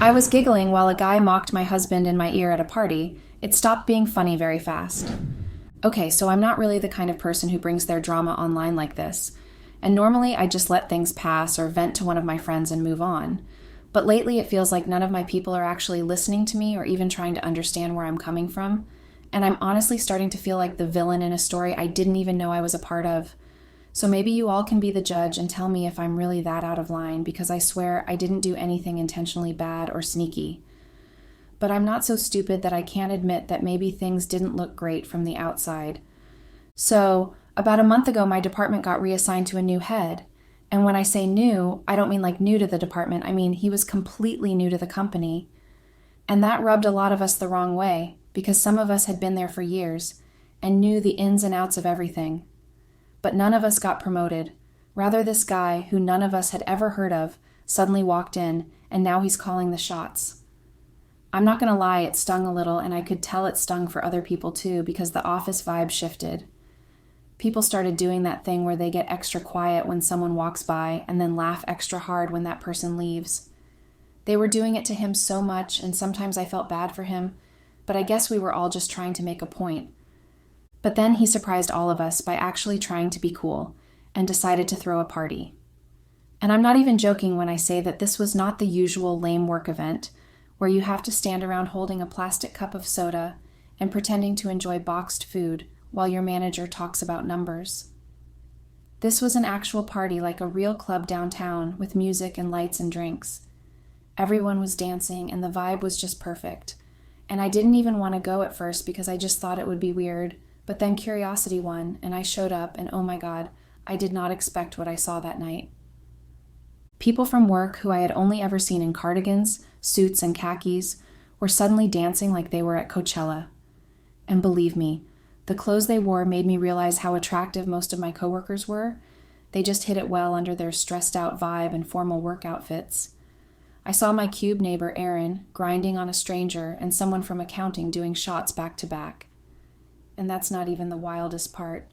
I was giggling while a guy mocked my husband in my ear at a party. It stopped being funny very fast. Okay, so I'm not really the kind of person who brings their drama online like this. And normally I just let things pass or vent to one of my friends and move on. But lately it feels like none of my people are actually listening to me or even trying to understand where I'm coming from. And I'm honestly starting to feel like the villain in a story I didn't even know I was a part of. So maybe you all can be the judge and tell me if I'm really that out of line, because I swear I didn't do anything intentionally bad or sneaky. But I'm not so stupid that I can't admit that maybe things didn't look great from the outside. So, about a month ago, my department got reassigned to a new head. And when I say new, I don't mean like new to the department. I mean he was completely new to the company. And that rubbed a lot of us the wrong way, because some of us had been there for years and knew the ins and outs of everything. But none of us got promoted. Rather, this guy, who none of us had ever heard of, suddenly walked in, and now he's calling the shots. I'm not gonna lie, it stung a little, and I could tell it stung for other people too, because the office vibe shifted. People started doing that thing where they get extra quiet when someone walks by and then laugh extra hard when that person leaves. They were doing it to him so much, and sometimes I felt bad for him, but I guess we were all just trying to make a point. But then he surprised all of us by actually trying to be cool and decided to throw a party. And I'm not even joking when I say that this was not the usual lame work event where you have to stand around holding a plastic cup of soda and pretending to enjoy boxed food while your manager talks about numbers. This was an actual party, like a real club downtown, with music and lights and drinks. Everyone was dancing and the vibe was just perfect. And I didn't even want to go at first because I just thought it would be weird, but then curiosity won and I showed up, and oh my God, I did not expect what I saw that night. People from work who I had only ever seen in cardigans, suits, and khakis were suddenly dancing like they were at Coachella. And believe me, the clothes they wore made me realize how attractive most of my coworkers were. They just hit it well under their stressed-out vibe and formal work outfits. I saw my cube neighbor, Aaron, grinding on a stranger, and someone from accounting doing shots back to back. And that's not even the wildest part.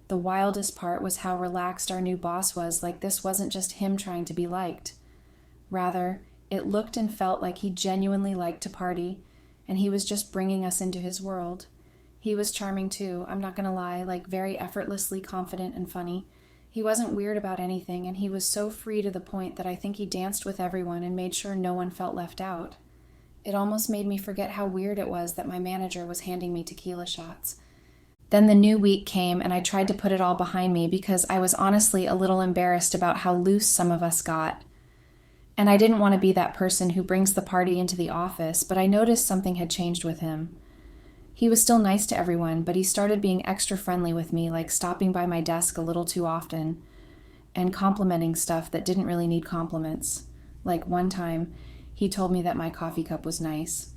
The wildest part was how relaxed our new boss was, like this wasn't just him trying to be liked. Rather, it looked and felt like he genuinely liked to party, and he was just bringing us into his world. He was charming too, I'm not gonna lie, like very effortlessly confident and funny. He wasn't weird about anything, and he was so free to the point that I think he danced with everyone and made sure no one felt left out. It almost made me forget how weird it was that my manager was handing me tequila shots. Then the new week came, and I tried to put it all behind me because I was honestly a little embarrassed about how loose some of us got. And I didn't want to be that person who brings the party into the office, but I noticed something had changed with him. He was still nice to everyone, but he started being extra friendly with me, like stopping by my desk a little too often and complimenting stuff that didn't really need compliments. Like one time, he told me that my coffee cup was nice.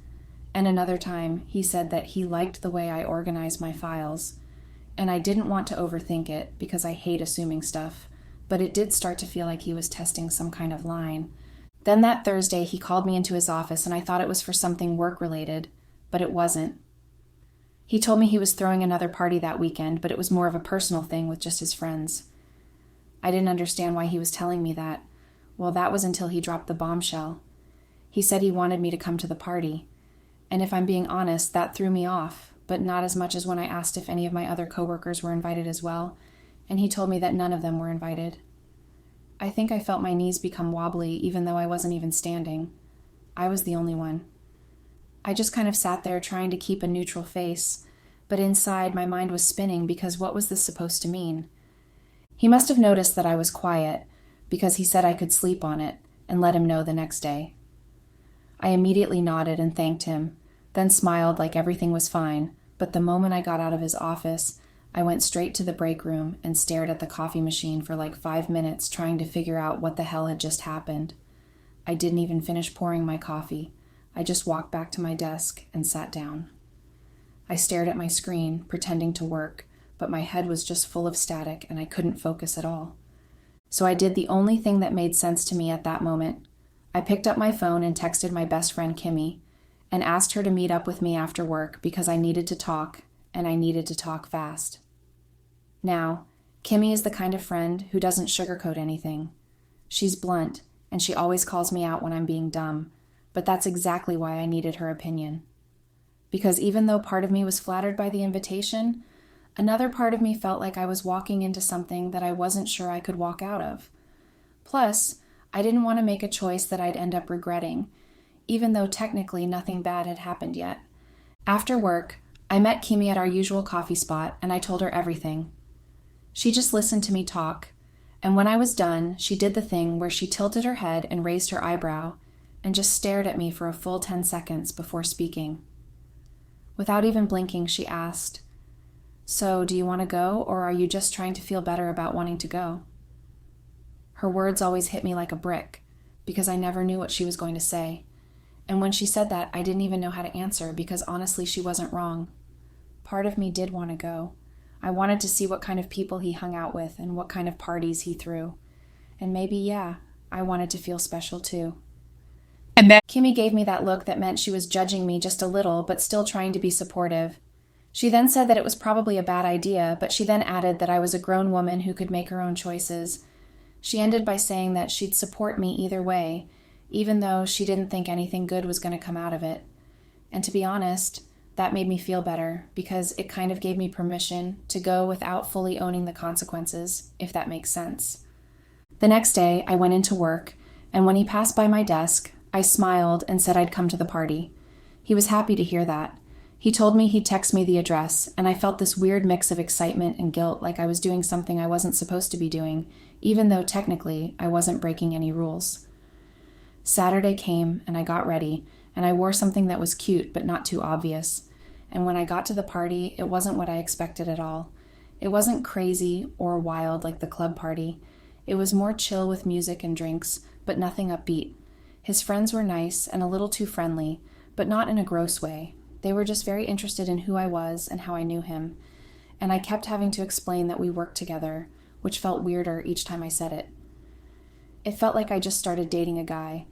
And another time, he said that he liked the way I organized my files. And I didn't want to overthink it because I hate assuming stuff, but it did start to feel like he was testing some kind of line. Then that Thursday, he called me into his office, and I thought it was for something work-related, but it wasn't. He told me he was throwing another party that weekend, but it was more of a personal thing with just his friends. I didn't understand why he was telling me that. Well, that was until he dropped the bombshell. He said he wanted me to come to the party. And if I'm being honest, that threw me off, but not as much as when I asked if any of my other coworkers were invited as well, and he told me that none of them were invited. I think I felt my knees become wobbly even though I wasn't even standing. I was the only one. I just kind of sat there trying to keep a neutral face, but inside my mind was spinning because what was this supposed to mean? He must have noticed that I was quiet because he said I could sleep on it and let him know the next day. I immediately nodded and thanked him, then smiled like everything was fine, but the moment I got out of his office, I went straight to the break room and stared at the coffee machine for like 5 minutes trying to figure out what the hell had just happened. I didn't even finish pouring my coffee. I just walked back to my desk and sat down. I stared at my screen, pretending to work, but my head was just full of static and I couldn't focus at all. So I did the only thing that made sense to me at that moment. I picked up my phone and texted my best friend Kimmy and asked her to meet up with me after work because I needed to talk, and I needed to talk fast. Now, Kimmy is the kind of friend who doesn't sugarcoat anything. She's blunt, and she always calls me out when I'm being dumb, but that's exactly why I needed her opinion. Because even though part of me was flattered by the invitation, another part of me felt like I was walking into something that I wasn't sure I could walk out of. Plus, I didn't want to make a choice that I'd end up regretting, even though technically nothing bad had happened yet. After work, I met Kimi at our usual coffee spot, and I told her everything. She just listened to me talk, and when I was done, she did the thing where she tilted her head and raised her eyebrow, and just stared at me for a full 10 seconds before speaking. Without even blinking, she asked, "So, do you want to go, or are you just trying to feel better about wanting to go?" Her words always hit me like a brick, because I never knew what she was going to say. And when she said that, I didn't even know how to answer, because honestly, she wasn't wrong. Part of me did want to go. I wanted to see what kind of people he hung out with and what kind of parties he threw. And maybe, yeah, I wanted to feel special too. And then Kimmy gave me that look that meant she was judging me just a little, but still trying to be supportive. She then said that it was probably a bad idea, but she then added that I was a grown woman who could make her own choices. She ended by saying that she'd support me either way, even though she didn't think anything good was going to come out of it. And to be honest, that made me feel better, because it kind of gave me permission to go without fully owning the consequences, if that makes sense. The next day, I went into work, and when he passed by my desk, I smiled and said I'd come to the party. He was happy to hear that. He told me he'd text me the address, and I felt this weird mix of excitement and guilt, like I was doing something I wasn't supposed to be doing, even though technically I wasn't breaking any rules. Saturday came, and I got ready, and I wore something that was cute but not too obvious. And when I got to the party, it wasn't what I expected at all. It wasn't crazy or wild like the club party. It was more chill with music and drinks, but nothing upbeat. His friends were nice and a little too friendly, but not in a gross way. They were just very interested in who I was and how I knew him. And I kept having to explain that we worked together, which felt weirder each time I said it. It felt like I just started dating a guy,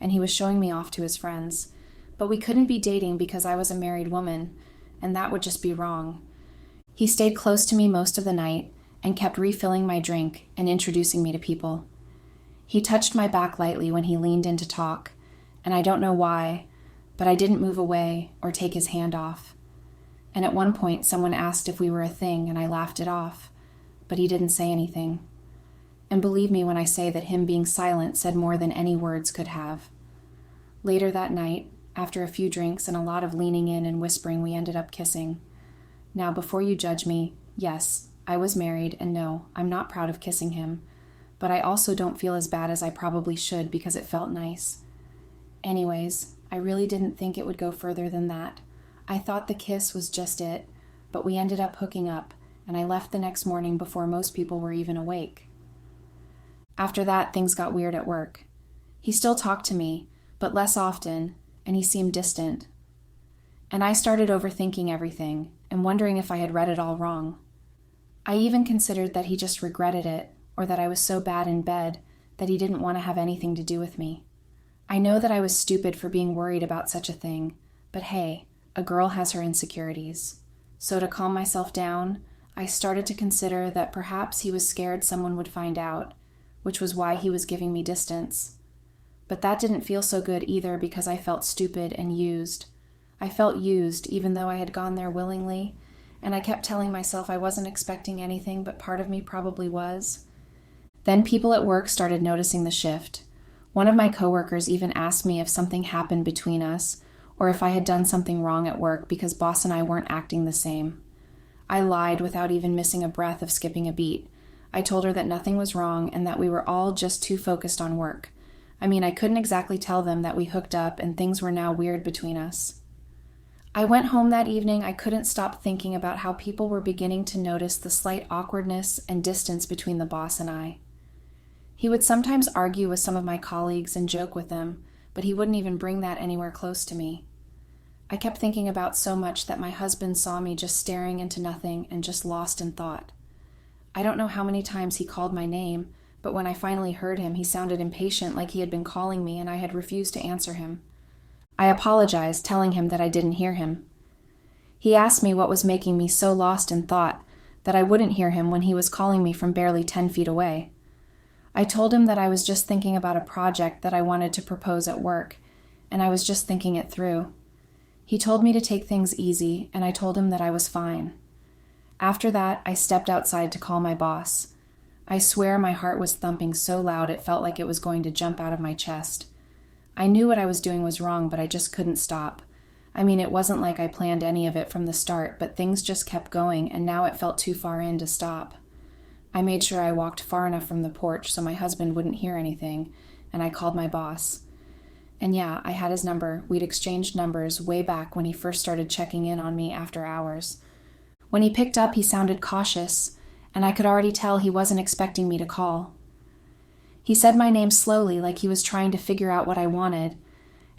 and he was showing me off to his friends. But we couldn't be dating because I was a married woman, and that would just be wrong. He stayed close to me most of the night and kept refilling my drink and introducing me to people. He touched my back lightly when he leaned in to talk, and I don't know why, but I didn't move away or take his hand off. And at one point, someone asked if we were a thing, and I laughed it off, but he didn't say anything. And believe me when I say that him being silent said more than any words could have. Later that night, after a few drinks and a lot of leaning in and whispering, we ended up kissing. Now, before you judge me, yes, I was married, and no, I'm not proud of kissing him, but I also don't feel as bad as I probably should because it felt nice. Anyways, I really didn't think it would go further than that. I thought the kiss was just it, but we ended up hooking up, and I left the next morning before most people were even awake. After that, things got weird at work. He still talked to me, but less often, and he seemed distant. And I started overthinking everything and wondering if I had read it all wrong. I even considered that he just regretted it, or that I was so bad in bed that he didn't want to have anything to do with me. I know that I was stupid for being worried about such a thing, but hey, a girl has her insecurities. So to calm myself down, I started to consider that perhaps he was scared someone would find out, which was why he was giving me distance. But that didn't feel so good either, because I felt stupid and used. I felt used even though I had gone there willingly, and I kept telling myself I wasn't expecting anything, but part of me probably was. Then people at work started noticing the shift. One of my coworkers even asked me if something happened between us, or if I had done something wrong at work because boss and I weren't acting the same. I lied without even missing a breath of skipping a beat. I told her that nothing was wrong and that we were all just too focused on work. I mean, I couldn't exactly tell them that we hooked up and things were now weird between us. I went home that evening. I couldn't stop thinking about how people were beginning to notice the slight awkwardness and distance between the boss and I. He would sometimes argue with some of my colleagues and joke with them, but he wouldn't even bring that anywhere close to me. I kept thinking about so much that my husband saw me just staring into nothing and just lost in thought. I don't know how many times he called my name, but when I finally heard him, he sounded impatient, like he had been calling me and I had refused to answer him. I apologized, telling him that I didn't hear him. He asked me what was making me so lost in thought that I wouldn't hear him when he was calling me from barely 10 feet away. I told him that I was just thinking about a project that I wanted to propose at work, and I was just thinking it through. He told me to take things easy, and I told him that I was fine. After that, I stepped outside to call my boss. I swear my heart was thumping so loud it felt like it was going to jump out of my chest. I knew what I was doing was wrong, but I just couldn't stop. I mean, it wasn't like I planned any of it from the start, but things just kept going, and now it felt too far in to stop. I made sure I walked far enough from the porch so my husband wouldn't hear anything, and I called my boss. And yeah, I had his number. We'd exchanged numbers way back when he first started checking in on me after hours. When he picked up, he sounded cautious, and I could already tell he wasn't expecting me to call. He said my name slowly, like he was trying to figure out what I wanted,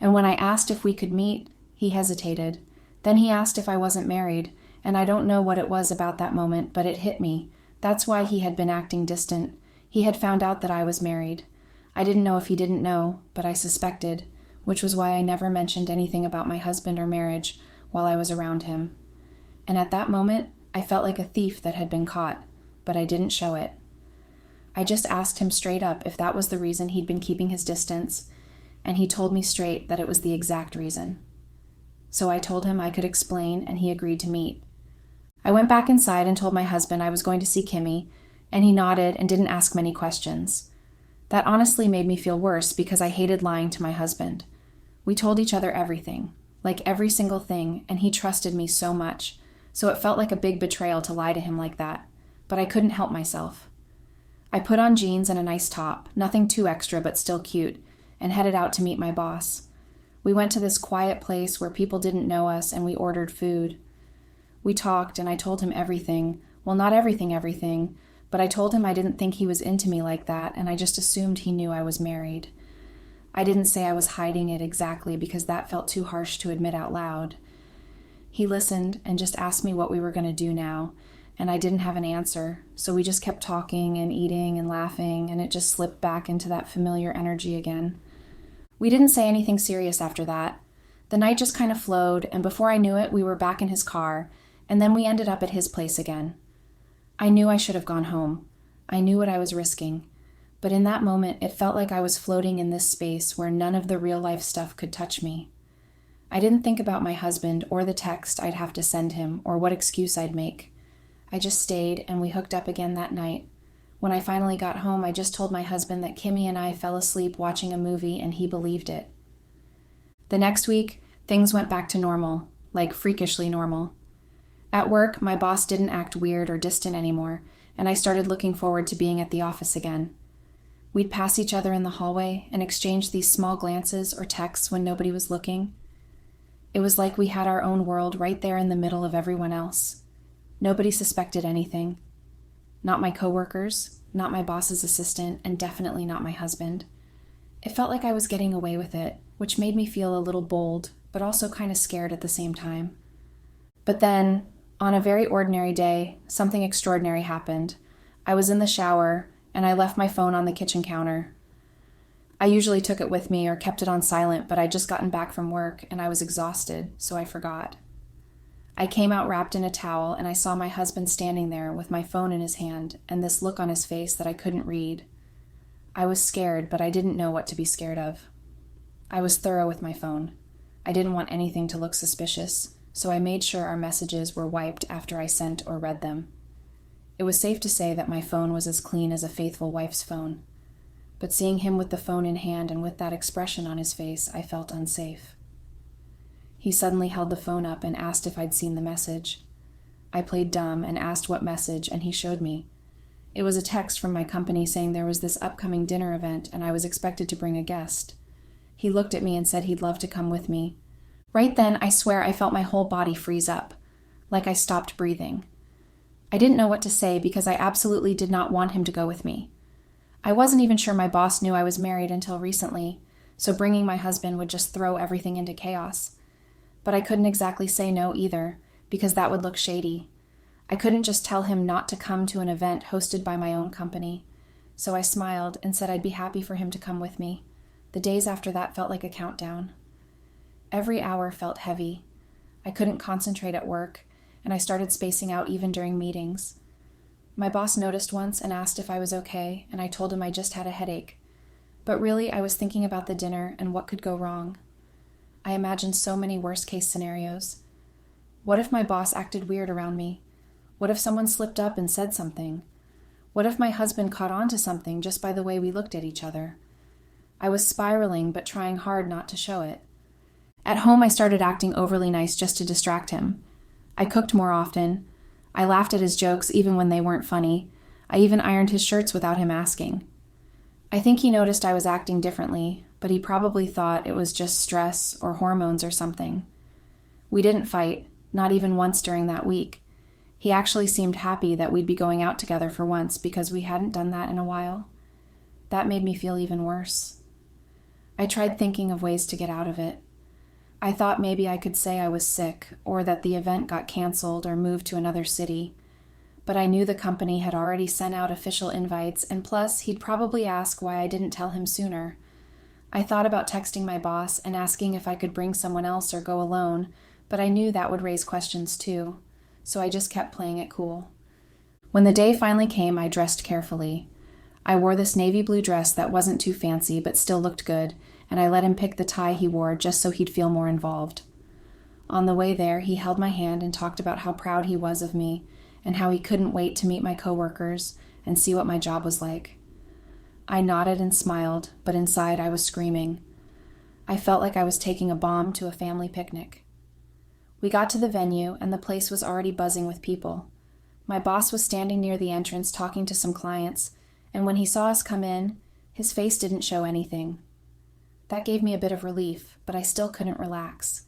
and when I asked if we could meet, he hesitated. Then he asked if I wasn't married, and I don't know what it was about that moment, but it hit me. That's why he had been acting distant. He had found out that I was married. I didn't know if he didn't know, but I suspected, which was why I never mentioned anything about my husband or marriage while I was around him. And at that moment, I felt like a thief that had been caught, but I didn't show it. I just asked him straight up if that was the reason he'd been keeping his distance, and he told me straight that it was the exact reason. So I told him I could explain, and he agreed to meet. I went back inside and told my husband I was going to see Kimmy, and he nodded and didn't ask many questions. That honestly made me feel worse because I hated lying to my husband. We told each other everything, like every single thing, and he trusted me so much, so it felt like a big betrayal to lie to him like that, but I couldn't help myself. I put on jeans and a nice top, nothing too extra but still cute, and headed out to meet my boss. We went to this quiet place where people didn't know us, and we ordered food. We talked, and I told him everything. Well, not everything, but I told him I didn't think he was into me like that, and I just assumed he knew I was married. I didn't say I was hiding it exactly because that felt too harsh to admit out loud. He listened and just asked me what we were going to do now, and I didn't have an answer, so we just kept talking and eating and laughing, and it just slipped back into that familiar energy again. We didn't say anything serious after that. The night just kind of flowed, and before I knew it, we were back in his car, and then we ended up at his place again. I knew I should have gone home. I knew what I was risking. But in that moment, it felt like I was floating in this space where none of the real-life stuff could touch me. I didn't think about my husband or the text I'd have to send him or what excuse I'd make. I just stayed, and we hooked up again that night. When I finally got home, I just told my husband that Kimmy and I fell asleep watching a movie, and he believed it. The next week, things went back to normal, like freakishly normal. At work, my boss didn't act weird or distant anymore, and I started looking forward to being at the office again. We'd pass each other in the hallway and exchange these small glances or texts when nobody was looking. It was like we had our own world right there in the middle of everyone else. Nobody suspected anything. Not my coworkers, not my boss's assistant, and definitely not my husband. It felt like I was getting away with it, which made me feel a little bold, but also kind of scared at the same time. But then, on a very ordinary day, something extraordinary happened. I was in the shower, and I left my phone on the kitchen counter. I usually took it with me or kept it on silent, but I'd just gotten back from work, and I was exhausted, so I forgot. I came out wrapped in a towel, and I saw my husband standing there with my phone in his hand and this look on his face that I couldn't read. I was scared, but I didn't know what to be scared of. I was thorough with my phone. I didn't want anything to look suspicious, so I made sure our messages were wiped after I sent or read them. It was safe to say that my phone was as clean as a faithful wife's phone. But seeing him with the phone in hand and with that expression on his face, I felt unsafe. He suddenly held the phone up and asked if I'd seen the message. I played dumb and asked what message, and he showed me. It was a text from my company saying there was this upcoming dinner event and I was expected to bring a guest. He looked at me and said he'd love to come with me. Right then, I swear I felt my whole body freeze up, like I stopped breathing. I didn't know what to say because I absolutely did not want him to go with me. I wasn't even sure my boss knew I was married until recently, so bringing my husband would just throw everything into chaos. But I couldn't exactly say no either, because that would look shady. I couldn't just tell him not to come to an event hosted by my own company. So I smiled and said I'd be happy for him to come with me. The days after that felt like a countdown. Every hour felt heavy. I couldn't concentrate at work, and I started spacing out even during meetings. My boss noticed once and asked if I was okay, and I told him I just had a headache. But really, I was thinking about the dinner and what could go wrong. I imagined so many worst-case scenarios. What if my boss acted weird around me? What if someone slipped up and said something? What if my husband caught on to something just by the way we looked at each other? I was spiraling, but trying hard not to show it. At home, I started acting overly nice just to distract him. I cooked more often. I laughed at his jokes even when they weren't funny. I even ironed his shirts without him asking. I think he noticed I was acting differently, but he probably thought it was just stress or hormones or something. We didn't fight, not even once during that week. He actually seemed happy that we'd be going out together for once because we hadn't done that in a while. That made me feel even worse. I tried thinking of ways to get out of it. I thought maybe I could say I was sick or that the event got canceled or moved to another city. But I knew the company had already sent out official invites, and plus he'd probably ask why I didn't tell him sooner. I thought about texting my boss and asking if I could bring someone else or go alone, but I knew that would raise questions too, so I just kept playing it cool. When the day finally came, I dressed carefully. I wore this navy blue dress that wasn't too fancy but still looked good, and I let him pick the tie he wore just so he'd feel more involved. On the way there, he held my hand and talked about how proud he was of me and how he couldn't wait to meet my coworkers and see what my job was like. I nodded and smiled, but inside I was screaming. I felt like I was taking a bomb to a family picnic. We got to the venue, and the place was already buzzing with people. My boss was standing near the entrance talking to some clients, and when he saw us come in, his face didn't show anything. That gave me a bit of relief, but I still couldn't relax.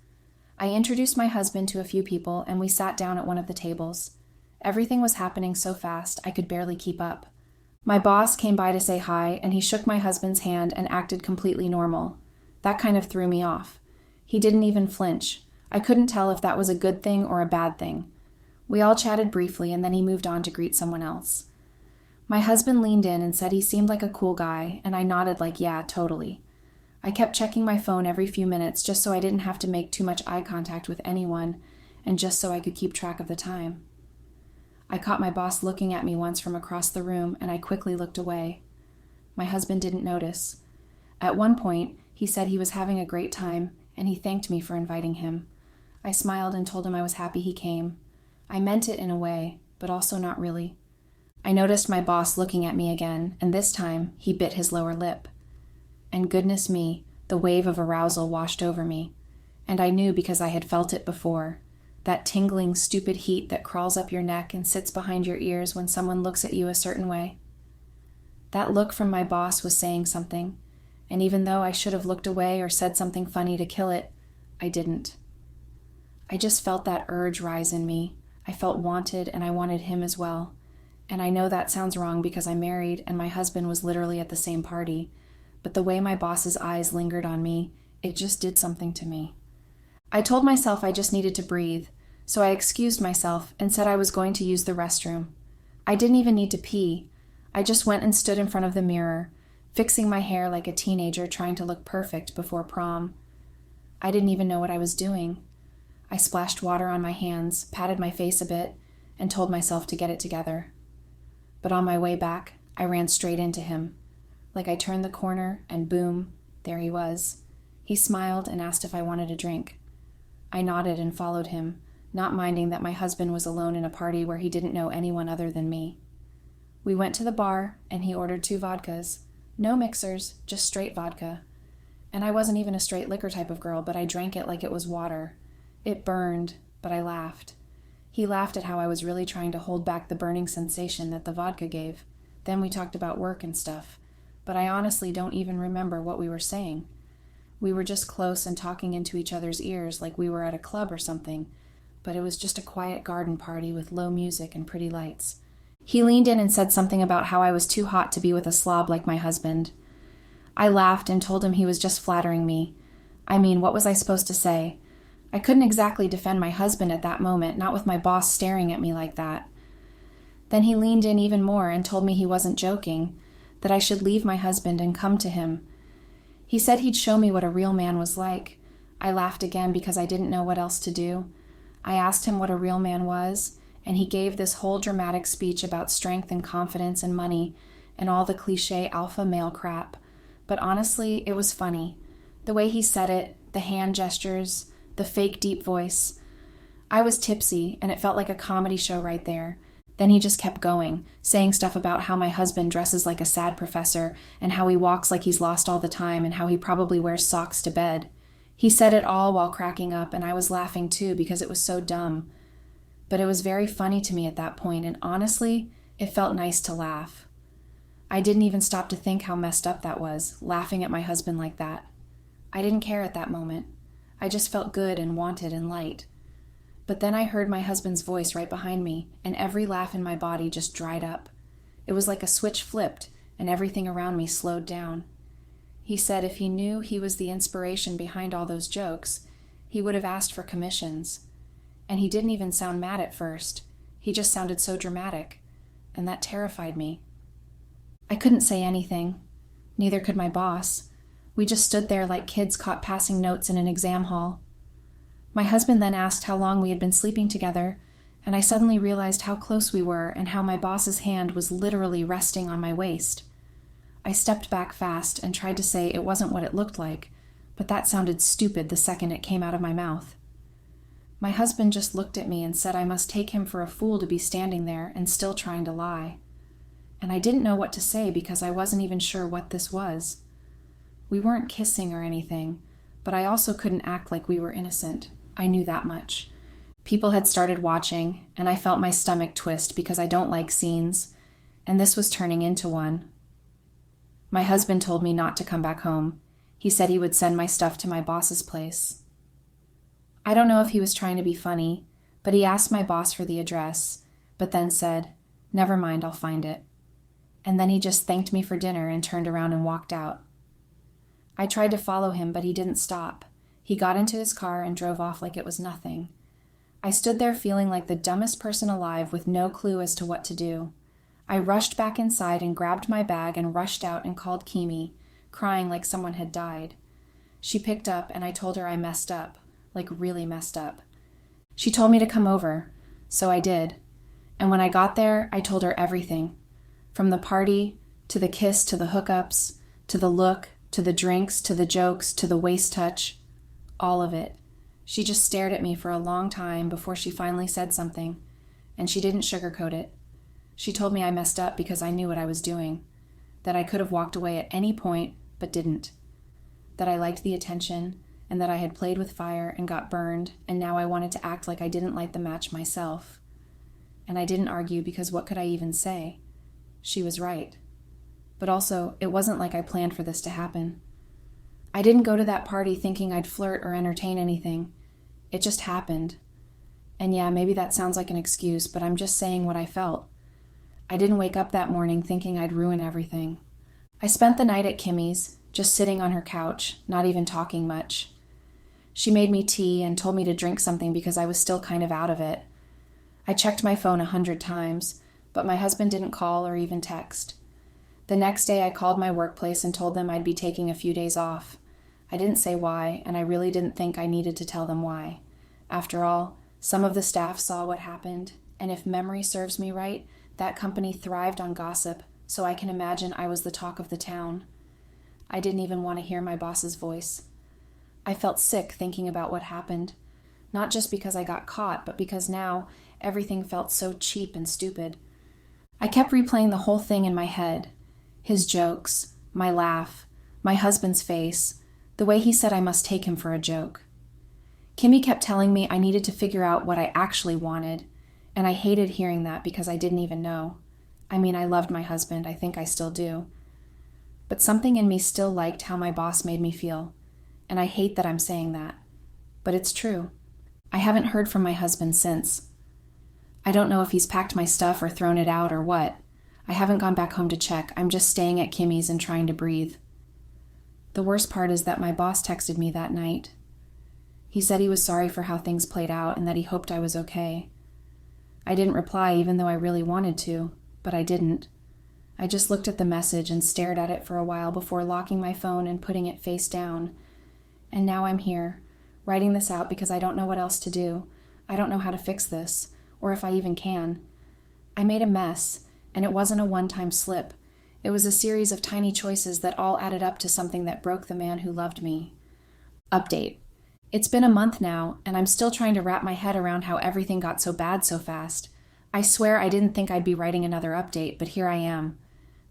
I introduced my husband to a few people, and we sat down at one of the tables. Everything was happening so fast, I could barely keep up. My boss came by to say hi, and he shook my husband's hand and acted completely normal. That kind of threw me off. He didn't even flinch. I couldn't tell if that was a good thing or a bad thing. We all chatted briefly, and then he moved on to greet someone else. My husband leaned in and said he seemed like a cool guy, and I nodded like, yeah, totally. I kept checking my phone every few minutes just so I didn't have to make too much eye contact with anyone, and just so I could keep track of the time. I caught my boss looking at me once from across the room, and I quickly looked away. My husband didn't notice. At one point, he said he was having a great time, and he thanked me for inviting him. I smiled and told him I was happy he came. I meant it in a way, but also not really. I noticed my boss looking at me again, and this time he bit his lower lip. And goodness me, the wave of arousal washed over me. And I knew because I had felt it before. That tingling, stupid heat that crawls up your neck and sits behind your ears when someone looks at you a certain way. That look from my boss was saying something, and even though I should have looked away or said something funny to kill it, I didn't. I just felt that urge rise in me. I felt wanted, and I wanted him as well. And I know that sounds wrong because I'm married and my husband was literally at the same party, but the way my boss's eyes lingered on me, it just did something to me. I told myself I just needed to breathe, so I excused myself and said I was going to use the restroom. I didn't even need to pee. I just went and stood in front of the mirror, fixing my hair like a teenager trying to look perfect before prom. I didn't even know what I was doing. I splashed water on my hands, patted my face a bit, and told myself to get it together. But on my way back, I ran straight into him. Like I turned the corner, and boom, there he was. He smiled and asked if I wanted a drink. I nodded and followed him, not minding that my husband was alone in a party where he didn't know anyone other than me. We went to the bar, and he ordered 2 vodkas. No mixers, just straight vodka. And I wasn't even a straight liquor type of girl, but I drank it like it was water. It burned, but I laughed. He laughed at how I was really trying to hold back the burning sensation that the vodka gave. Then we talked about work and stuff, but I honestly don't even remember what we were saying. We were just close and talking into each other's ears like we were at a club or something, but it was just a quiet garden party with low music and pretty lights. He leaned in and said something about how I was too hot to be with a slob like my husband. I laughed and told him he was just flattering me. I mean, what was I supposed to say? I couldn't exactly defend my husband at that moment, not with my boss staring at me like that. Then he leaned in even more and told me he wasn't joking, that I should leave my husband and come to him. He said he'd show me what a real man was like. I laughed again because I didn't know what else to do. I asked him what a real man was, and he gave this whole dramatic speech about strength and confidence and money and all the cliché alpha male crap. But honestly, it was funny. The way he said it, the hand gestures, the fake deep voice. I was tipsy, and it felt like a comedy show right there. Then he just kept going, saying stuff about how my husband dresses like a sad professor, and how he walks like he's lost all the time, and how he probably wears socks to bed. He said it all while cracking up, and I was laughing too because it was so dumb. But it was very funny to me at that point, and honestly, it felt nice to laugh. I didn't even stop to think how messed up that was, laughing at my husband like that. I didn't care at that moment. I just felt good and wanted and light. But then I heard my husband's voice right behind me, and every laugh in my body just dried up. It was like a switch flipped, and everything around me slowed down. He said if he knew he was the inspiration behind all those jokes, he would have asked for commissions. And he didn't even sound mad at first. He just sounded so dramatic, and that terrified me. I couldn't say anything. Neither could my boss. We just stood there like kids caught passing notes in an exam hall. My husband then asked how long we had been sleeping together, and I suddenly realized how close we were and how my boss's hand was literally resting on my waist. I stepped back fast and tried to say it wasn't what it looked like, but that sounded stupid the second it came out of my mouth. My husband just looked at me and said I must take him for a fool to be standing there and still trying to lie. And I didn't know what to say because I wasn't even sure what this was. We weren't kissing or anything, but I also couldn't act like we were innocent. I knew that much. People had started watching, and I felt my stomach twist because I don't like scenes, and this was turning into one. My husband told me not to come back home. He said he would send my stuff to my boss's place. I don't know if he was trying to be funny, but he asked my boss for the address, but then said, "Never mind, I'll find it." And then he just thanked me for dinner and turned around and walked out. I tried to follow him, but he didn't stop. He got into his car and drove off like it was nothing. I stood there feeling like the dumbest person alive with no clue as to what to do. I rushed back inside and grabbed my bag and rushed out and called Kimi, crying like someone had died. She picked up and I told her I messed up, like really messed up. She told me to come over, so I did. And when I got there, I told her everything. From the party, to the kiss, to the hookups, to the look, to the drinks, to the jokes, to the waist touch. All of it. She just stared at me for a long time before she finally said something, and she didn't sugarcoat it. She told me I messed up because I knew what I was doing, that I could have walked away at any point, but didn't, that I liked the attention, and that I had played with fire and got burned, and now I wanted to act like I didn't light the match myself. And I didn't argue because what could I even say? She was right. But also, it wasn't like I planned for this to happen. I didn't go to that party thinking I'd flirt or entertain anything. It just happened. And yeah, maybe that sounds like an excuse, but I'm just saying what I felt. I didn't wake up that morning thinking I'd ruin everything. I spent the night at Kimmy's, just sitting on her couch, not even talking much. She made me tea and told me to drink something because I was still kind of out of it. I checked my phone 100 times, but my husband didn't call or even text. The next day I called my workplace and told them I'd be taking a few days off. I didn't say why, and I really didn't think I needed to tell them why. After all, some of the staff saw what happened, and if memory serves me right, that company thrived on gossip, so I can imagine I was the talk of the town. I didn't even want to hear my boss's voice. I felt sick thinking about what happened, not just because I got caught, but because now everything felt so cheap and stupid. I kept replaying the whole thing in my head. His jokes, my laugh, my husband's face, the way he said I must take him for a joke. Kimmy kept telling me I needed to figure out what I actually wanted, and I hated hearing that because I didn't even know. I mean, I loved my husband, I think I still do. But something in me still liked how my boss made me feel, and I hate that I'm saying that. But it's true. I haven't heard from my husband since. I don't know if he's packed my stuff or thrown it out or what. I haven't gone back home to check. I'm just staying at Kimmy's and trying to breathe. The worst part is that my boss texted me that night. He said he was sorry for how things played out and that he hoped I was okay. I didn't reply even though I really wanted to, but I didn't. I just looked at the message and stared at it for a while before locking my phone and putting it face down. And now I'm here, writing this out because I don't know what else to do. I don't know how to fix this, or if I even can. I made a mess, and it wasn't a one-time slip. It was a series of tiny choices that all added up to something that broke the man who loved me. Update. It's been a month now, and I'm still trying to wrap my head around how everything got so bad so fast. I swear I didn't think I'd be writing another update, but here I am.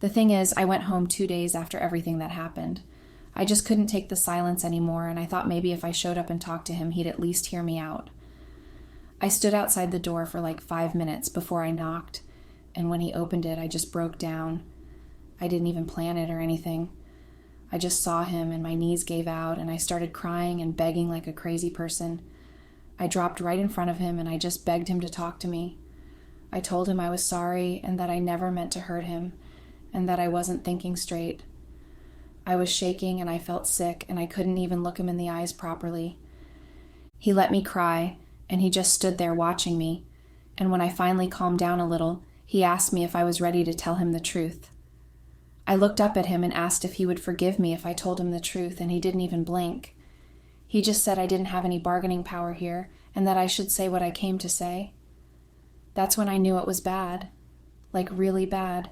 The thing is, I went home 2 days after everything that happened. I just couldn't take the silence anymore, and I thought maybe if I showed up and talked to him, he'd at least hear me out. I stood outside the door for like 5 minutes before I knocked, and when he opened it, I just broke down. I didn't even plan it or anything. I just saw him and my knees gave out and I started crying and begging like a crazy person. I dropped right in front of him and I just begged him to talk to me. I told him I was sorry and that I never meant to hurt him and that I wasn't thinking straight. I was shaking and I felt sick and I couldn't even look him in the eyes properly. He let me cry and he just stood there watching me, and when I finally calmed down a little, he asked me if I was ready to tell him the truth. I looked up at him and asked if he would forgive me if I told him the truth, and he didn't even blink. He just said I didn't have any bargaining power here and that I should say what I came to say. That's when I knew it was bad, like really bad,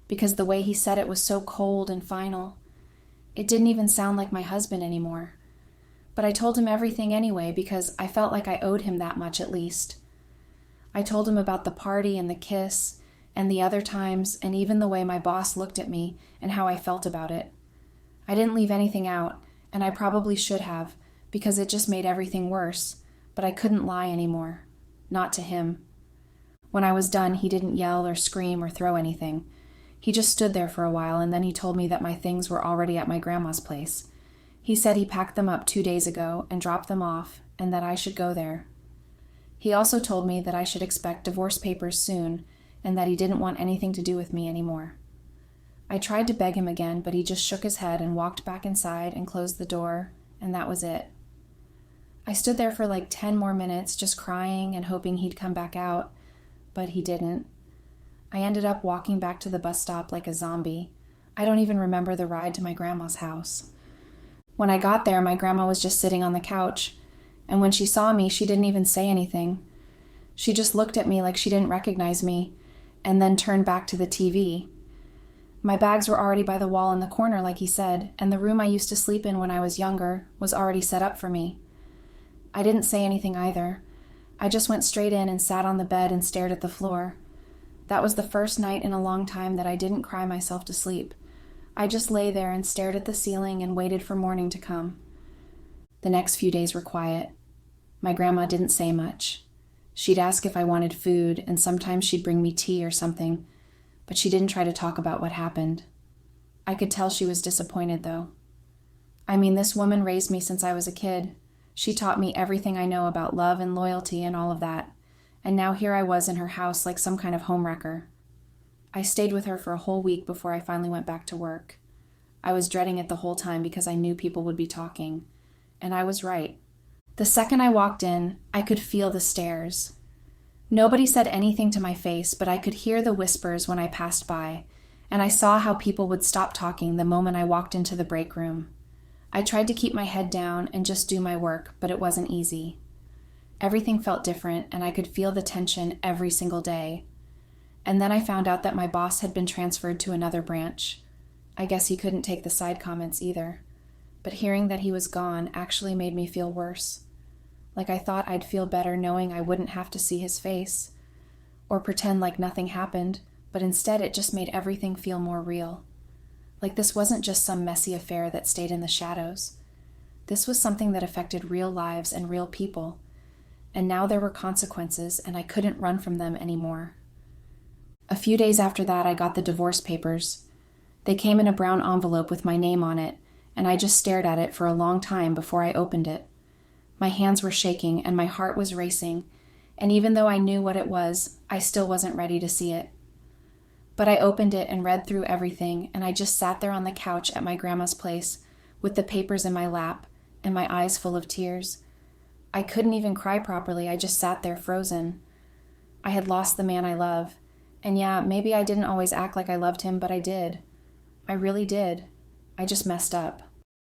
because the way he said it was so cold and final. It didn't even sound like my husband anymore. But I told him everything anyway because I felt like I owed him that much at least. I told him about the party and the kiss and the other times, and even the way my boss looked at me and how I felt about it. I didn't leave anything out, and I probably should have, because it just made everything worse, but I couldn't lie anymore. Not to him. When I was done, he didn't yell or scream or throw anything. He just stood there for a while, and then he told me that my things were already at my grandma's place. He said he packed them up 2 days ago and dropped them off, and that I should go there. He also told me that I should expect divorce papers soon, and that he didn't want anything to do with me anymore. I tried to beg him again, but he just shook his head and walked back inside and closed the door, and that was it. I stood there for like 10 more minutes just crying and hoping he'd come back out, but he didn't. I ended up walking back to the bus stop like a zombie. I don't even remember the ride to my grandma's house. When I got there, my grandma was just sitting on the couch, and when she saw me, she didn't even say anything. She just looked at me like she didn't recognize me, and then turned back to the TV. My bags were already by the wall in the corner, like he said, and the room I used to sleep in when I was younger was already set up for me. I didn't say anything either. I just went straight in and sat on the bed and stared at the floor. That was the first night in a long time that I didn't cry myself to sleep. I just lay there and stared at the ceiling and waited for morning to come. The next few days were quiet. My grandma didn't say much. She'd ask if I wanted food, and sometimes she'd bring me tea or something, but she didn't try to talk about what happened. I could tell she was disappointed, though. I mean, this woman raised me since I was a kid. She taught me everything I know about love and loyalty and all of that, and now here I was in her house like some kind of homewrecker. I stayed with her for a whole week before I finally went back to work. I was dreading it the whole time because I knew people would be talking, and I was right. The second I walked in, I could feel the stares. Nobody said anything to my face, but I could hear the whispers when I passed by, and I saw how people would stop talking the moment I walked into the break room. I tried to keep my head down and just do my work, but it wasn't easy. Everything felt different, and I could feel the tension every single day. And then I found out that my boss had been transferred to another branch. I guess he couldn't take the side comments either, but hearing that he was gone actually made me feel worse. Like I thought I'd feel better knowing I wouldn't have to see his face, or pretend like nothing happened, but instead it just made everything feel more real. Like this wasn't just some messy affair that stayed in the shadows. This was something that affected real lives and real people, and now there were consequences, and I couldn't run from them anymore. A few days after that, I got the divorce papers. They came in a brown envelope with my name on it, and I just stared at it for a long time before I opened it. My hands were shaking and my heart was racing, and even though I knew what it was, I still wasn't ready to see it. But I opened it and read through everything, and I just sat there on the couch at my grandma's place with the papers in my lap and my eyes full of tears. I couldn't even cry properly. I just sat there frozen. I had lost the man I love, and yeah, maybe I didn't always act like I loved him, but I did. I really did. I just messed up.